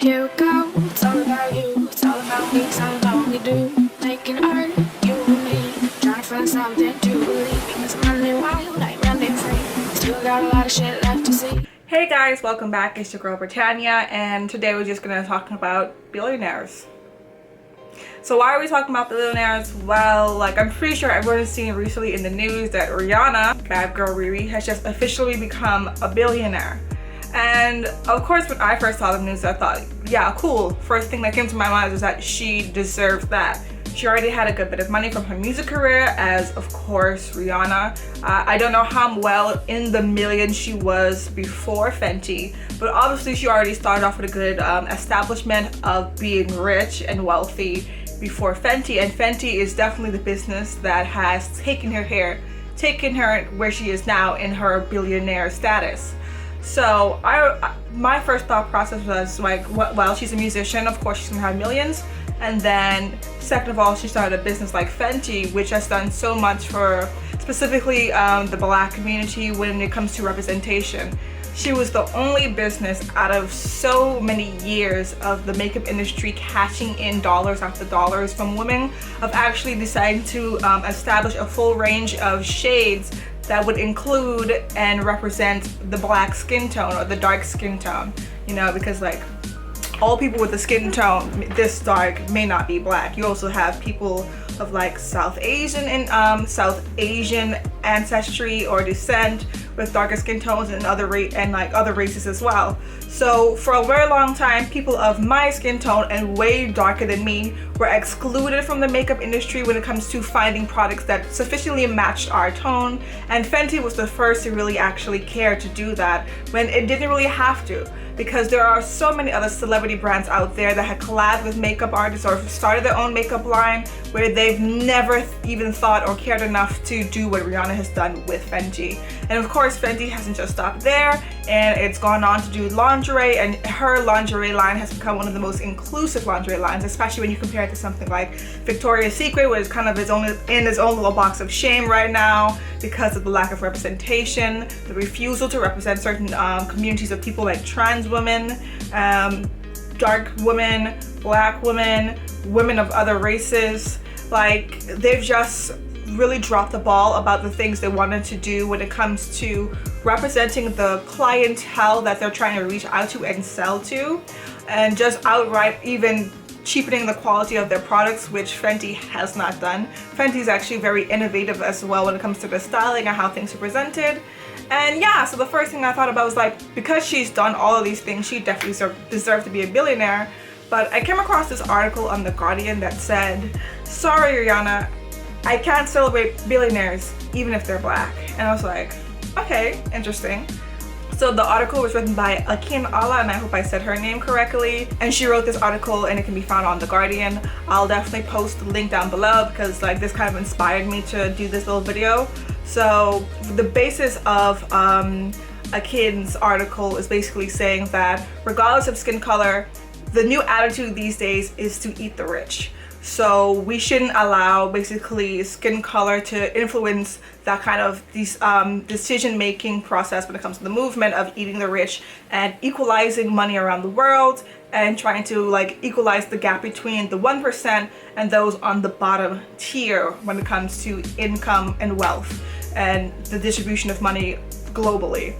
Here we go. It's all about you. It's all about me. It's all about what we do. Making art, you and me. Trying to find something to believe. Because I'm running wild, I'm running free. Still got a lot of shit left to see. Hey guys, welcome back. It's your girl Britannia, and today we're just gonna talk about billionaires. So why are we talking about billionaires? Well, I'm pretty sure everyone has seen recently in the news that Rihanna, bad girl Riri, has just officially become a billionaire. And of course, when I first saw the news, I thought, yeah, cool. First thing that came to my mind was that she deserves that. She already had a good bit of money from her music career as, of course, Rihanna. I don't know how well in the millions she was before Fenty, but obviously she already started off with a good establishment of being rich and wealthy before Fenty. And Fenty is definitely the business that has taken her where she is now in her billionaire status. So my first thought process was like, well, she's a musician, of course she's gonna have millions. And then second of all, she started a business like Fenty, which has done so much for specifically the Black community when it comes to representation. She was the only business out of so many years of the makeup industry cashing in dollars after dollars from women of actually deciding to establish a full range of shades that would include and represent the Black skin tone or the dark skin tone, you know, because all people with the skin tone this dark may not be Black. You also have people of South Asian and South Asian ancestry or descent with darker skin tones and other races as well. So for a very long time, people of my skin tone and way darker than me were excluded from the makeup industry when it comes to finding products that sufficiently matched our tone. And Fenty was the first to really actually care to do that when it didn't really have to, because there are so many other celebrity brands out there that had collabed with makeup artists or started their own makeup line where they've never even thought or cared enough to do what Rihanna has done with Fenty. And of course, Fenty hasn't just stopped there, and it's gone on to do lingerie, and her lingerie line has become one of the most inclusive lingerie lines, especially when you compare it to something like Victoria's Secret, where it's kind of in its own little box of shame right now because of the lack of representation, the refusal to represent certain communities of people like trans women, dark women, Black women, women of other races. They've just really dropped the ball about the things they wanted to do when it comes to representing the clientele that they're trying to reach out to and sell to, and just outright even cheapening the quality of their products, which Fenty has not done. Fenty is actually very innovative as well when it comes to the styling and how things are presented. And yeah, so the first thing I thought about was because she's done all of these things, she definitely deserves to be a billionaire. But I came across this article on The Guardian that said, sorry Rihanna, I can't celebrate billionaires even if they're Black. And I was like, okay, interesting. So the article was written by Akin Allah, and I hope I said her name correctly. And she wrote this article, and it can be found on The Guardian. I'll definitely post the link down below because this kind of inspired me to do this little video. So the basis of Akin's article is basically saying that regardless of skin color, the new attitude these days is to eat the rich. So we shouldn't allow basically skin color to influence that kind of decision-making process when it comes to the movement of eating the rich and equalizing money around the world and trying to equalize the gap between the 1% and those on the bottom tier when it comes to income and wealth and the distribution of money globally.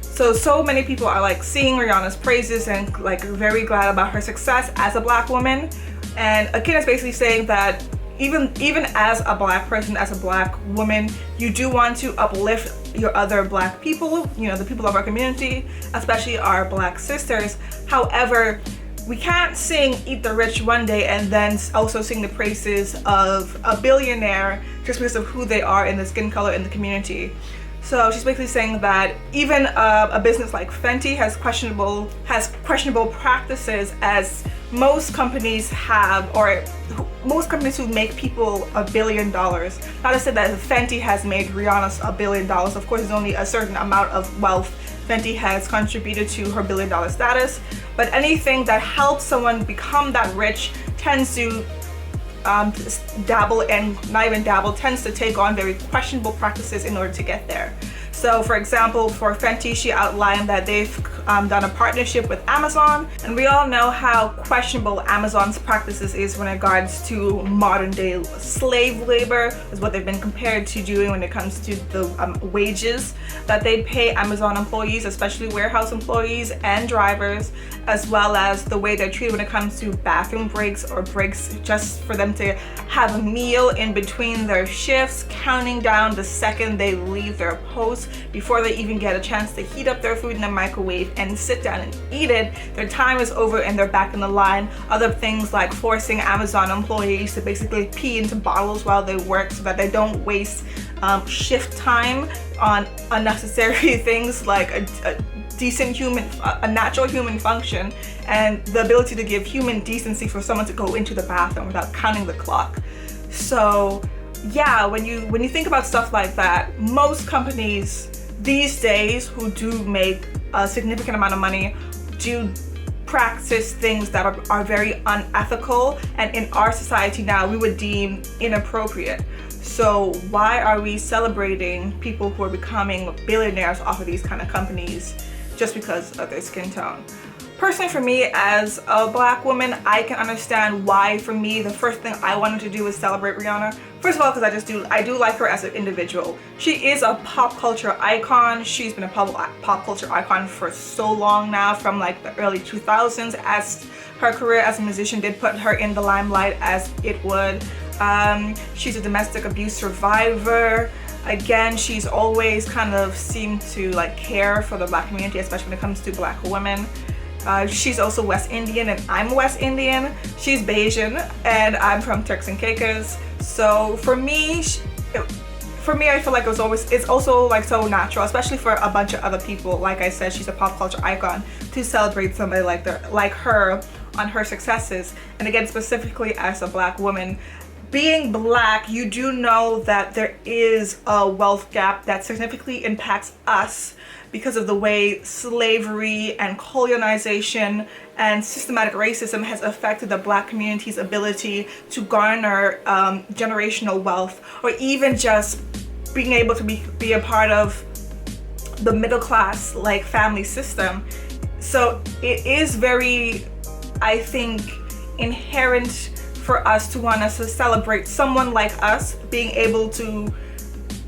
So many people are singing Rihanna's praises and very glad about her success as a Black woman. And Akin is basically saying that even as a Black person, as a Black woman, you do want to uplift your other Black people, you know, the people of our community, especially our Black sisters. However, we can't sing Eat the Rich one day and then also sing the praises of a billionaire just because of who they are in the skin color in the community. So she's basically saying that even a business like Fenty has questionable practices, as most companies have, or most companies who make people $1 billion. Not to say that Fenty has made Rihanna $1 billion. Of course, there's only a certain amount of wealth Fenty has contributed to her $1 billion status. But anything that helps someone become that rich tends to dabble, and not even dabble, tends to take on very questionable practices in order to get there. So for example, for Fenty, she outlined that they've done a partnership with Amazon, and we all know how questionable Amazon's practices is when it regards to modern day slave labor, is what they've been compared to doing when it comes to the wages that they pay Amazon employees, especially warehouse employees and drivers, as well as the way they're treated when it comes to bathroom breaks or breaks just for them to have a meal in between their shifts, counting down the second they leave their post before they even get a chance to heat up their food in the microwave and sit down and eat it. Their time is over and they're back in the line. Other things like forcing Amazon employees to basically pee into bottles while they work so that they don't waste shift time on unnecessary things like a decent a natural human function, and the ability to give human decency for someone to go into the bathroom without counting the clock. So yeah, when you think about stuff like that, most companies these days who do make a significant amount of money do practice things that are very unethical, and in our society now we would deem inappropriate. So why are we celebrating people who are becoming billionaires off of these kind of companies just because of their skin tone? Personally, for me as a black woman, I can understand why. For me, the first thing I wanted to do was celebrate Rihanna. First of all, because I do like her as an individual. She is a pop culture icon. She's been a pop culture icon for so long now, from like the early 2000s, as her career as a musician did put her in the limelight as it would. She's a domestic abuse survivor. Again, she's always kind of seemed to like care for the black community, especially when it comes to black women. She's also West Indian and I'm West Indian. She's Bayesian and I'm from Turks and Caicos. So for me, I feel like it's also like so natural, especially for a bunch of other people. Like I said, she's a pop culture icon, to celebrate somebody like her on her successes. And again, specifically as a black woman, being black, you do know that there is a wealth gap that significantly impacts us because of the way slavery and colonization and systematic racism has affected the black community's ability to garner generational wealth, or even just being able to be a part of the middle class like family system. So it is very, I think, inherent for us to want us to celebrate someone like us being able to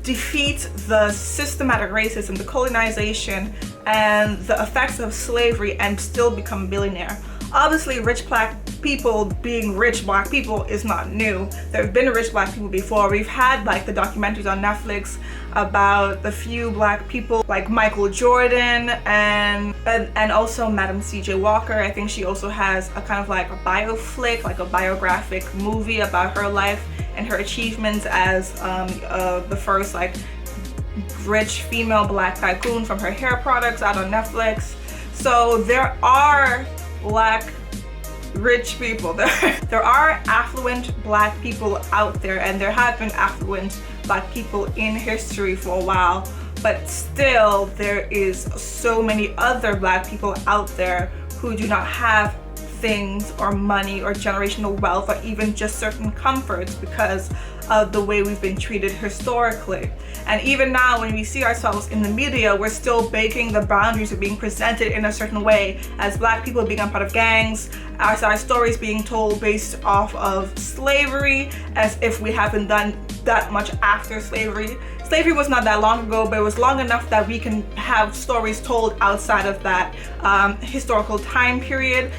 defeat the systematic racism, the colonization, and the effects of slavery and still become a billionaire. Obviously, rich black people being rich black people is not new. There have been rich black people before. We've had like the documentaries on Netflix about the few black people like Michael Jordan and also Madam C.J. Walker. I think she also has a kind of like a bioflick, like a biographic movie about her life and her achievements as the first like rich female black tycoon from her hair products out on Netflix. So there are black rich people. There are affluent black people out there, and there have been affluent black people in history for a while, but still there is so many other black people out there who do not have things or money or generational wealth or even just certain comforts because of the way we've been treated historically. And even now when we see ourselves in the media, we're still breaking the boundaries of being presented in a certain way as black people being a part of gangs, as our stories being told based off of slavery, as if we haven't done that much after slavery. Slavery was not that long ago, but it was long enough that we can have stories told outside of that historical time period.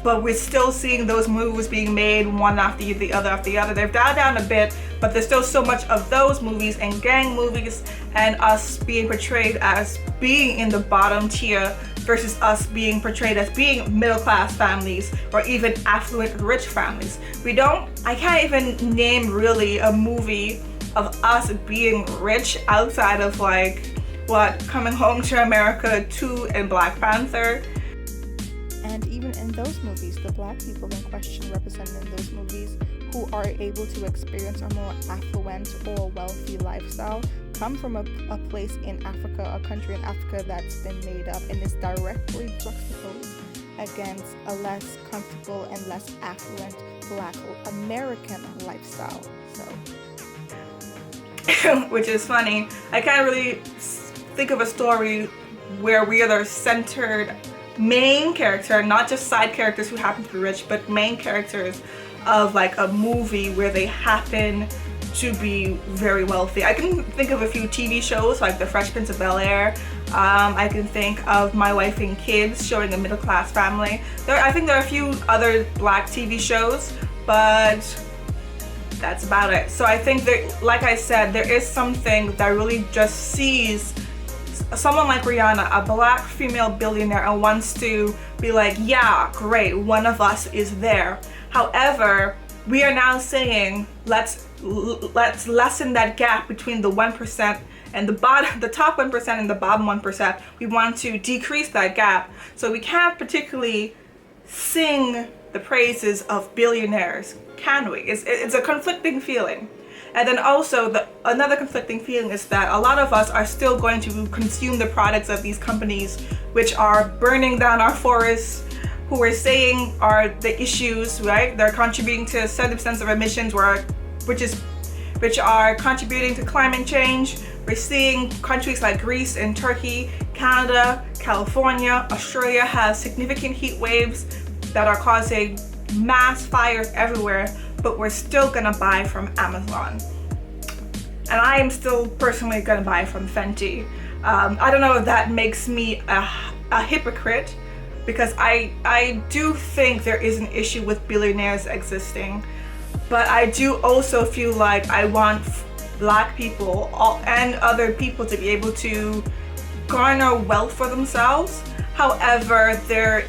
But we're still seeing those movies being made one after the other after the other. They've dialed down a bit, but there's still so much of those movies and gang movies and us being portrayed as being in the bottom tier versus us being portrayed as being middle class families or even affluent rich families. I can't even name really a movie of us being rich outside of like Coming Home to America 2 and Black Panther. And even in those movies, the black people in question represented in those movies who are able to experience a more affluent or wealthy lifestyle come from a place in Africa, a country in Africa that's been made up and is directly juxtaposed against a less comfortable and less affluent black American lifestyle. So, which is funny. I can't really think of a story where we are centered main character, not just side characters who happen to be rich, but main characters of like a movie where they happen to be very wealthy. I can think of a few TV shows like The Fresh Prince of Bel-Air. I can think of My Wife and Kids, showing a middle-class family. I think there are a few other black TV shows, but that's about it. So I think that, like I said, there is something that really just sees someone like Rihanna, a black female billionaire, and wants to be like, yeah, great, one of us is there. However, we are now saying let's lessen that gap between the 1% and the top 1% and the bottom 1%. We want to decrease that gap. So we can't particularly sing the praises of billionaires, can we? It's a conflicting feeling. And then also another conflicting feeling is that a lot of us are still going to consume the products of these companies, which are burning down our forests, who we're saying are the issues, right? They're contributing to 70% of emissions, which are contributing to climate change. We're seeing countries like Greece and Turkey, Canada, California, Australia have significant heat waves that are causing mass fires everywhere, but we're still gonna buy from Amazon. And I am still personally gonna buy from Fenty. I don't know if that makes me a hypocrite, because I do think there is an issue with billionaires existing, but I do also feel like I want black people and other people to be able to garner wealth for themselves. However, there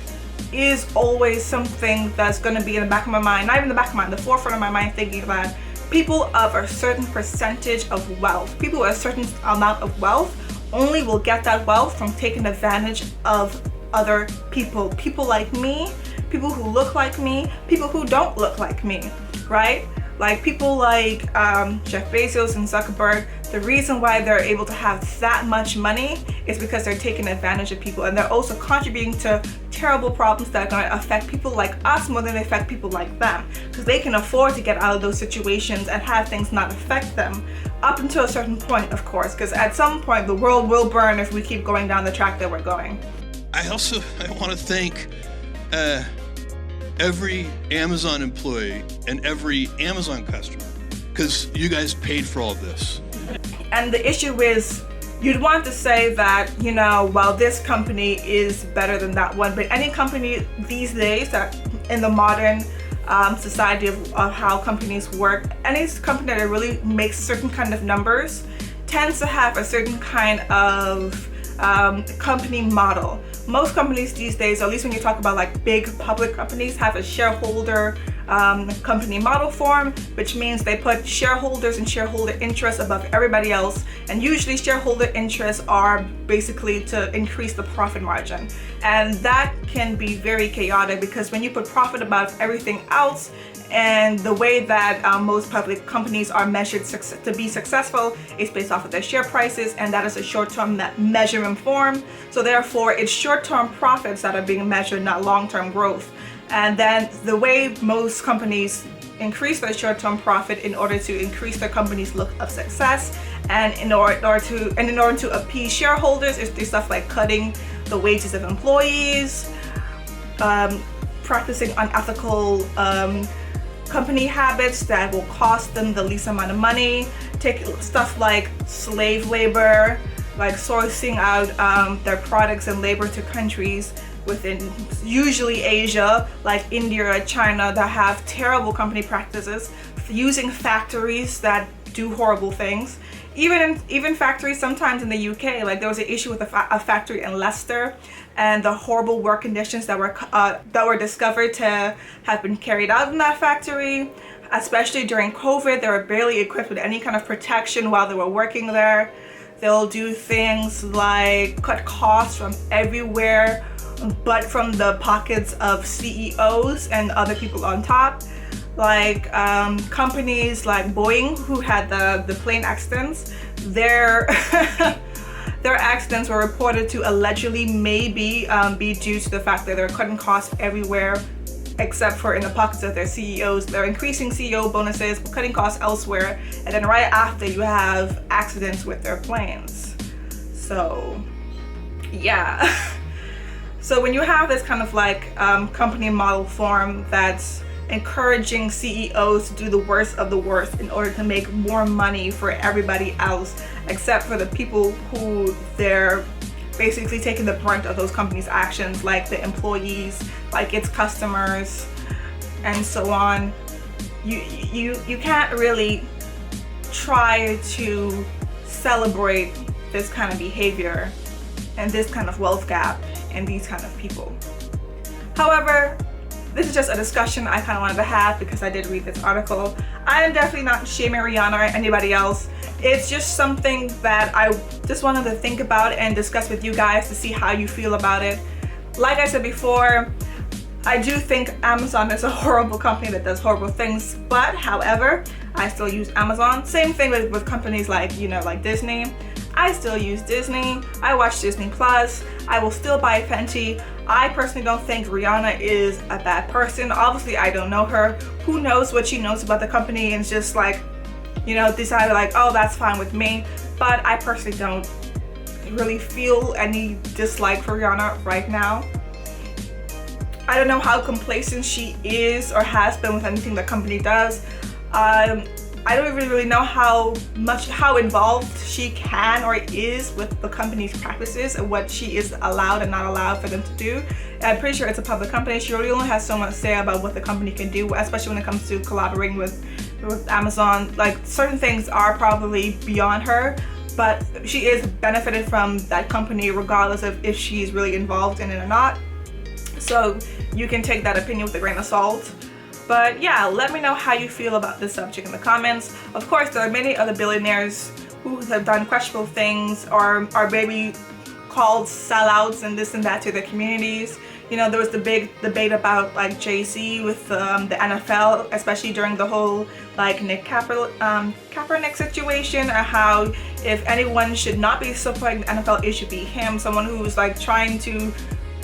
is always something that's going to be in the back of my mind, not even the back of my mind, the forefront of my mind, thinking that people of a certain percentage of wealth, people with a certain amount of wealth, only will get that wealth from taking advantage of other people like me, people who look like me, people who don't look like me, right? Like people like Jeff Bezos and Zuckerberg. The reason why they're able to have that much money is because they're taking advantage of people, and they're also contributing to terrible problems that are going to affect people like us more than they affect people like them, because they can afford to get out of those situations and have things not affect them, up until a certain point, of course, because at some point the world will burn if we keep going down the track that we're going. I want to thank every Amazon employee and every Amazon customer, because you guys paid for all of this. And the issue is, you'd want to say that, you know, well, this company is better than that one, but any company these days that in the modern society of how companies work, any company that really makes certain kind of numbers tends to have a certain kind of company model. Most companies these days, or at least when you talk about like big public companies, have a shareholder company model form, which means they put shareholders and shareholder interests above everybody else. And usually shareholder interests are basically to increase the profit margin. And that can be very chaotic, because when you put profit above everything else, and the way that most public companies are measured to be successful is based off of their share prices, and that is a short-term measurement form. So therefore, it's short-term profits that are being measured, not long-term growth. And then the way most companies increase their short-term profit in order to increase their company's look of success, and in order to appease shareholders, is through stuff like cutting the wages of employees, practicing unethical company habits that will cost them the least amount of money, take stuff like slave labor, like sourcing out their products and labor to countries within usually Asia, like India or China, that have terrible company practices, using factories that do horrible things. Even factories sometimes in the UK, like there was an issue with a factory in Leicester, and the horrible work conditions that were discovered to have been carried out in that factory. Especially during COVID, they were barely equipped with any kind of protection while they were working there. They'll do things like cut costs from everywhere but from the pockets of CEOs and other people on top. Like companies like Boeing, who had the plane accidents, their accidents were reported to allegedly maybe be due to the fact that they're cutting costs everywhere except for in the pockets of their CEOs. They're increasing CEO bonuses, cutting costs elsewhere, and then right after you have accidents with their planes. So yeah. So when you have this kind of like company model form that's encouraging CEOs to do the worst of the worst in order to make more money for everybody else, except for the people who they're basically taking the brunt of those companies' actions, like the employees, like its customers, and so on. You can't really try to celebrate this kind of behavior and this kind of wealth gap and these kind of people. However, this is just a discussion I kind of wanted to have because I did read this article. I am definitely not shaming Rihanna or anybody else. It's just something that I just wanted to think about and discuss with you guys to see how you feel about it. Like I said before, I do think Amazon is a horrible company that does horrible things, but however, I still use Amazon. Same thing with companies like, you know, like Disney. I still use Disney. I watch Disney Plus. I will still buy Fenty. I personally don't think Rihanna is a bad person. Obviously, I don't know her. Who knows what she knows about the company and just like, you know, decided like, oh, that's fine with me. But I personally don't really feel any dislike for Rihanna right now. I don't know how complacent she is or has been with anything the company does. I don't even really know how involved she can or is with the company's practices and what she is allowed and not allowed for them to do. I'm pretty sure it's a public company. She really only has so much to say about what the company can do, especially when it comes to collaborating with Amazon. Like, certain things are probably beyond her, but she is benefited from that company regardless of if she's really involved in it or not. So you can take that opinion with a grain of salt. But yeah, let me know how you feel about this subject in the comments. Of course, there are many other billionaires who have done questionable things or are maybe called sellouts and this and that to their communities. You know, there was the big debate about like Jay-Z with the NFL, especially during the whole like Nick Kaepernick situation, or how if anyone should not be supporting the NFL, it should be him. Someone who's like trying to,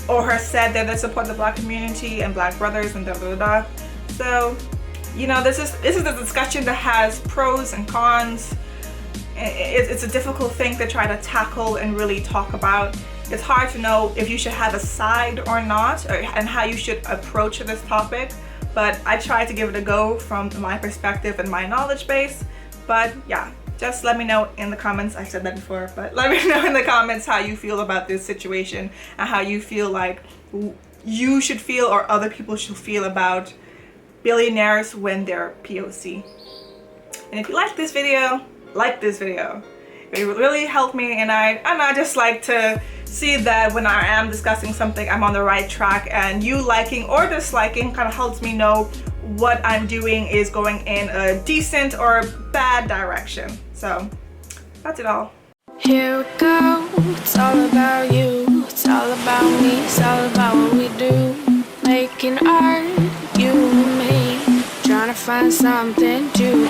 or has said that they support the Black community and Black brothers and da da da. So, you know, this is a discussion that has pros and cons. It's a difficult thing to try to tackle and really talk about. It's hard to know if you should have a side or not, and how you should approach this topic. But I try to give it a go from my perspective and my knowledge base. But yeah, just let me know in the comments. I said that before, but let me know in the comments how you feel about this situation and how you feel like you should feel or other people should feel about billionaires when they're POC. And if you like this video, like this video. It would really help me, and I just like to see that when I am discussing something, I'm on the right track, and you liking or disliking kind of helps me know what I'm doing is going in a decent or bad direction. So that's it all. Here we go, it's all about you, it's all about me, it's all about what we do. Making art, you and me, trying to find something to